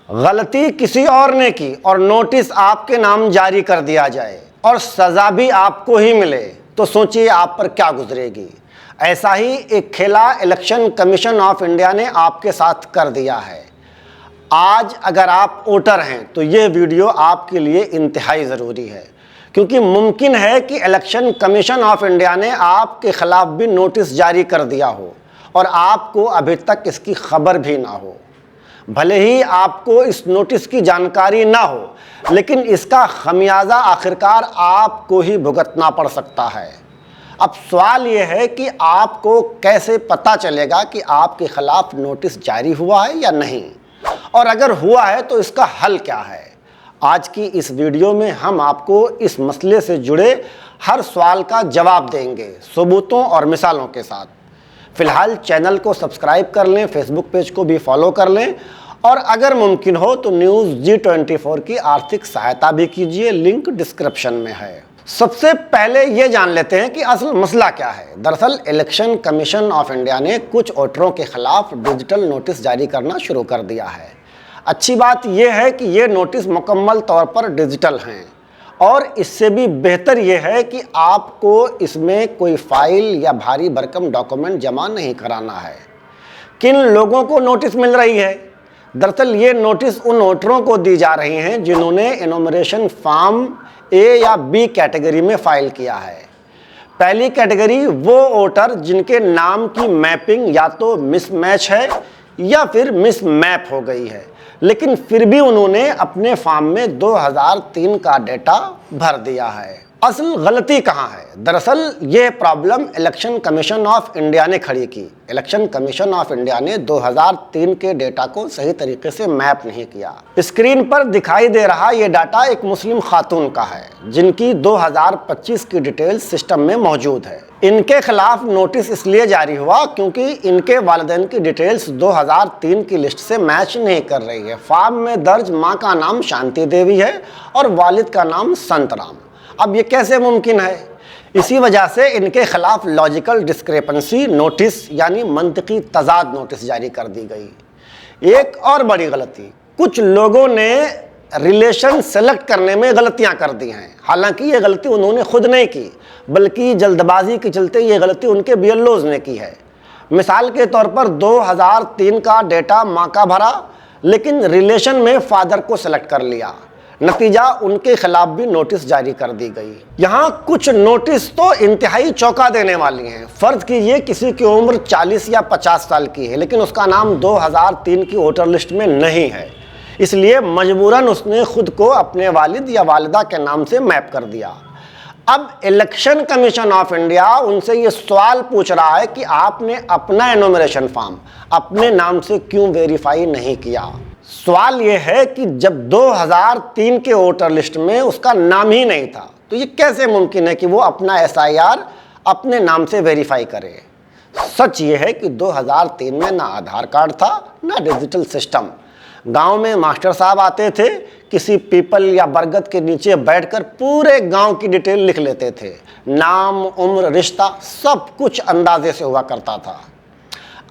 गलती किसी और ने की और नोटिस आपके नाम जारी कर दिया जाए और सज़ा भी आपको ही मिले तो सोचिए आप पर क्या गुजरेगी। ऐसा ही एक खेला इलेक्शन कमीशन ऑफ इंडिया ने आपके साथ कर दिया है। आज अगर आप वोटर हैं तो ये वीडियो आपके लिए इंतहाई ज़रूरी है, क्योंकि मुमकिन है कि इलेक्शन कमीशन ऑफ इंडिया ने आपके ख़िलाफ़ भी नोटिस जारी कर दिया हो और आपको अभी तक इसकी खबर भी ना हो। भले ही आपको इस नोटिस की जानकारी ना हो, लेकिन इसका खमियाजा आखिरकार आपको ही भुगतना पड़ सकता है। अब सवाल ये है कि आपको कैसे पता चलेगा कि आपके ख़िलाफ़ नोटिस जारी हुआ है या नहीं, और अगर हुआ है तो इसका हल क्या है। आज की इस वीडियो में हम आपको इस मसले से जुड़े हर सवाल का जवाब देंगे, सबूतों और मिसालों के साथ। फ़िलहाल चैनल को सब्सक्राइब कर लें, फेसबुक पेज को भी फॉलो कर लें और अगर मुमकिन हो तो न्यूज़ G24 की आर्थिक सहायता भी कीजिए, लिंक डिस्क्रिप्शन में है। सबसे पहले ये जान लेते हैं कि असल मसला क्या है। दरअसल इलेक्शन कमीशन ऑफ इंडिया ने कुछ वोटरों के खिलाफ डिजिटल नोटिस जारी करना शुरू कर दिया है। अच्छी बात यह है कि ये नोटिस मुकम्मल तौर पर डिजिटल हैं और इससे भी बेहतर यह है कि आपको इसमें कोई फाइल या भारी भरकम डॉक्यूमेंट जमा नहीं कराना है। किन लोगों को नोटिस मिल रही है? दरअसल ये नोटिस उन वोटरों को दी जा रही हैं जिन्होंने एनुमरेशन फॉर्म ए या बी कैटेगरी में फाइल किया है। पहली कैटेगरी वो वोटर जिनके नाम की मैपिंग या तो मिसमैच है या फिर मिसमैप हो गई है, लेकिन फिर भी उन्होंने अपने फॉर्म में 2003 का डेटा भर दिया है। असल गलती कहाँ है? दरअसल ये problem election commission of India ने खड़ी की। इलेक्शन कमीशन ऑफ इंडिया ने 2003 के डेटा को सही तरीके से मैप नहीं किया। स्क्रीन पर दिखाई दे रहा ये डाटा एक मुस्लिम खातून का है जिनकी 2025 की डिटेल सिस्टम में मौजूद है। इनके खिलाफ नोटिस इसलिए जारी हुआ क्योंकि इनके वालिदैन की डिटेल्स 2003 की लिस्ट से मैच नहीं कर रही है। फॉर्म में दर्ज माँ का नाम शांति देवी है और वालिद का नाम संत राम। अब ये कैसे मुमकिन है? इसी वजह से इनके खिलाफ लॉजिकल डिस्क्रेपेंसी नोटिस यानी मंतकी तजाद नोटिस जारी कर दी गई। एक और बड़ी गलती, कुछ लोगों ने रिलेशन सेलेक्ट करने में गलतियां कर दी हैं। हालांकि ये गलती उन्होंने खुद नहीं की, बल्कि जल्दबाजी के चलते ये गलती उनके बीएलओज ने की है। मिसाल के तौर पर 2003 का डेटा माँ का भरा, लेकिन रिलेशन में फादर को सेलेक्ट कर लिया। नतीजा उनके खिलाफ भी नोटिस जारी कर दी गई। यहाँ कुछ नोटिस तो इंतहाई चौंका देने वाली हैं। फर्ज कीजिए किसी की उम्र 40 या 50 साल की है, लेकिन उसका नाम 2003 की वोटर लिस्ट में नहीं है, इसलिए मजबूरन उसने खुद को अपने वालिद या वालिदा के नाम से मैप कर दिया। अब इलेक्शन कमीशन ऑफ इंडिया उनसे ये सवाल पूछ रहा है कि आपने अपना एनुमरेशन फॉर्म अपने नाम से क्यों वेरीफाई नहीं किया। सवाल ये है कि जब 2003 के वोटर लिस्ट में उसका नाम ही नहीं था तो ये कैसे मुमकिन है कि वो अपना एसआईआर अपने नाम से वेरीफाई करे। सच ये है कि 2003 में ना आधार कार्ड था ना डिजिटल सिस्टम। गांव में मास्टर साहब आते थे, किसी पीपल या बरगद के नीचे बैठकर पूरे गांव की डिटेल लिख लेते थे। नाम, उम्र, रिश्ता सब कुछ अंदाजे से हुआ करता था।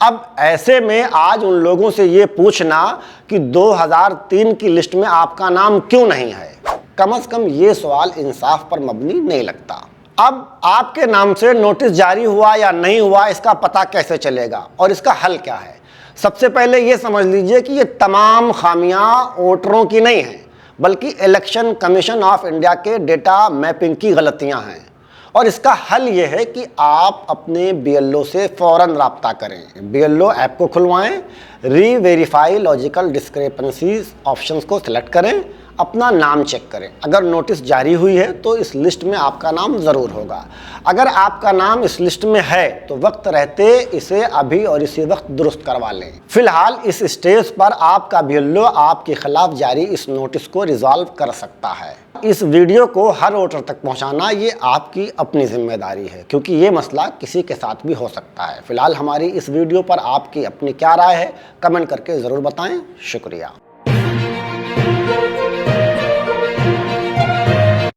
अब ऐसे में आज उन लोगों से ये पूछना कि 2003 की लिस्ट में आपका नाम क्यों नहीं है, कम से कम ये सवाल इंसाफ पर मबनी नहीं लगता। अब आपके नाम से नोटिस जारी हुआ या नहीं हुआ इसका पता कैसे चलेगा और इसका हल क्या है? सबसे पहले ये समझ लीजिए कि ये तमाम खामियां वोटरों की नहीं हैं, बल्कि इलेक्शन कमीशन ऑफ इंडिया के डेटा मैपिंग की गलतियां हैं। और इसका हल ये है कि आप अपने बीएलओ से फ़ौरन रब्ता करें। बीएलओ ऐप को खुलवाएं, री-वेरीफाई लॉजिकल डिस्क्रेपेंसीज ऑप्शंस को सिलेक्ट करें, अपना नाम चेक करें। अगर नोटिस जारी हुई है तो इस लिस्ट में आपका नाम ज़रूर होगा। अगर आपका नाम इस लिस्ट में है तो वक्त रहते इसे अभी और इसी वक्त दुरुस्त करवा लें। फिलहाल इस स्टेज पर आपका बीएलओ आपके खिलाफ जारी इस नोटिस को रिजॉल्व कर सकता है। इस वीडियो को हर वोटर तक पहुंचाना ये आपकी अपनी जिम्मेदारी है, क्योंकि ये मसला किसी के साथ भी हो सकता है। फिलहाल हमारी इस वीडियो पर आपकी अपनी क्या राय है, कमेंट करके ज़रूर बताएं। शुक्रिया।